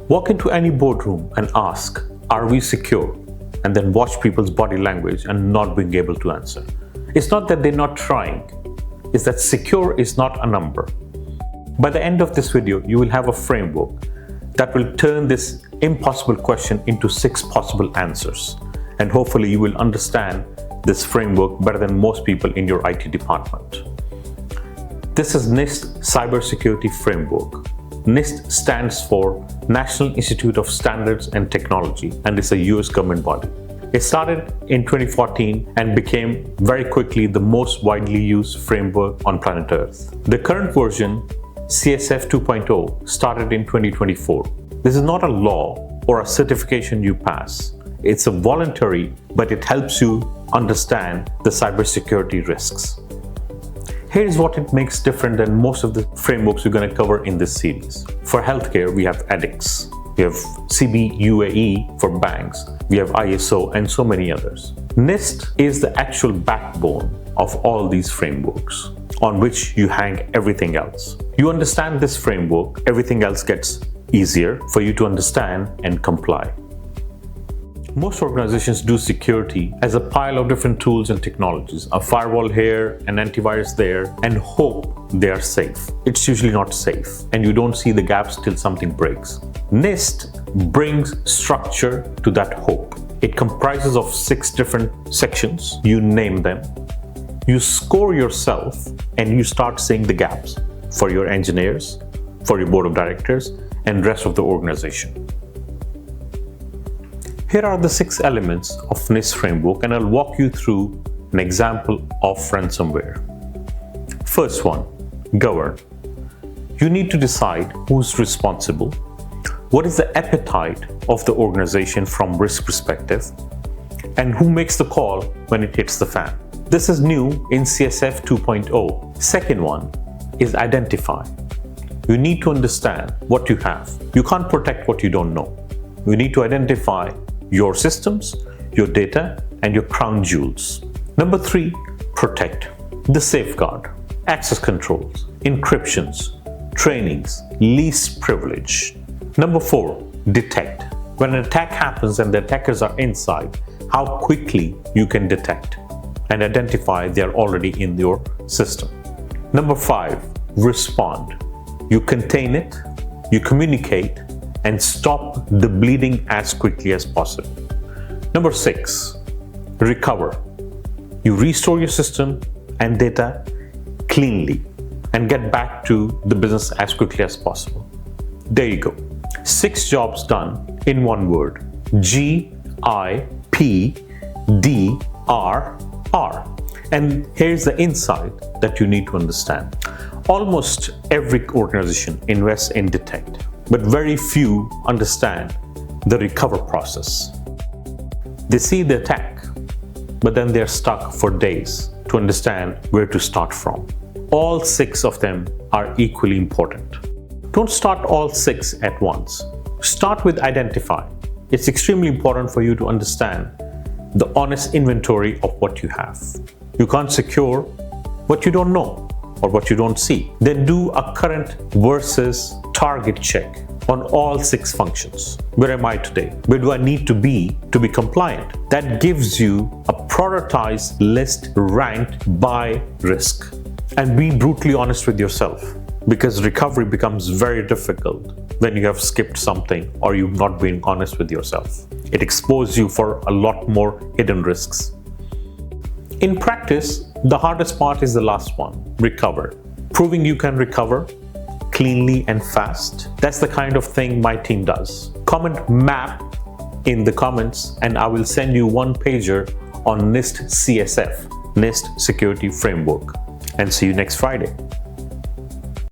Walk into any boardroom and ask, "Are we secure?" and then watch people's body language and not being able to answer. It's not that they're not trying, it's that secure is not a number. By the end of this video, you will have a framework that will turn this impossible question into 6 possible answers. And hopefully you will understand this framework better than most people in your IT department. This is NIST Cybersecurity Framework. NIST stands for National Institute of Standards and Technology and is a US government body. It started in 2014 and became very quickly the most widely used framework on planet Earth. The current version, CSF 2.0, started in 2024. This is not a law or a certification you pass. It's a voluntary, but it helps you understand the cybersecurity risks. Here's what it makes different than most of the frameworks we're going to cover in this series. For healthcare, we have edicts. We have CBUAE for banks. We have ISO and so many others. NIST is the actual backbone of all these frameworks on which you hang everything else. You understand this framework, everything else gets easier for you to understand and comply. Most organizations do security as a pile of different tools and technologies, a firewall here, an antivirus there, and hope they are safe. It's usually not safe, and you don't see the gaps till something breaks. NIST brings structure to that hope. It comprises of 6 different sections. You name them. You score yourself, and you start seeing the gaps for your engineers, for your board of directors, and rest of the organization. Here are the 6 elements of NIST framework, and I'll walk you through an example of ransomware. First one, govern. You need to decide who's responsible, what is the appetite of the organization from risk perspective, and who makes the call when it hits the fan. This is new in CSF 2.0. Second one is identify. You need to understand what you have. You can't protect what you don't know. You need to identify your systems, your data, and your crown jewels. Number 3, protect. The safeguard, access controls, encryptions, trainings, least privilege. Number 4, detect. When an attack happens and the attackers are inside, how quickly you can detect and identify they are already in your system. Number 5, respond. You contain it, you communicate, and stop the bleeding as quickly as possible. Number 6, recover. You restore your system and data cleanly and get back to the business as quickly as possible. There you go. 6 jobs done in one word. GIPDRR. And here's the insight that you need to understand. Almost every organization invests in detect, but very few understand the recover process. They see the attack, but then they're stuck for days to understand where to start from. All 6 of them are equally important. Don't start all 6 at once. Start with identify. It's extremely important for you to understand the honest inventory of what you have. You can't secure what you don't know or what you don't see. Then do a current versus target check on all 6 functions. Where am I today? Where do I need to be compliant? That gives you a prioritized list ranked by risk. And be brutally honest with yourself, because recovery becomes very difficult when you have skipped something or you've not been honest with yourself. It exposes you for a lot more hidden risks. In practice, the hardest part is the last one, recover. Proving you can recover cleanly and fast. That's the kind of thing my team does. Comment MAP in the comments and I will send you 1-pager on NIST CSF, NIST Security Framework. And see you next Friday.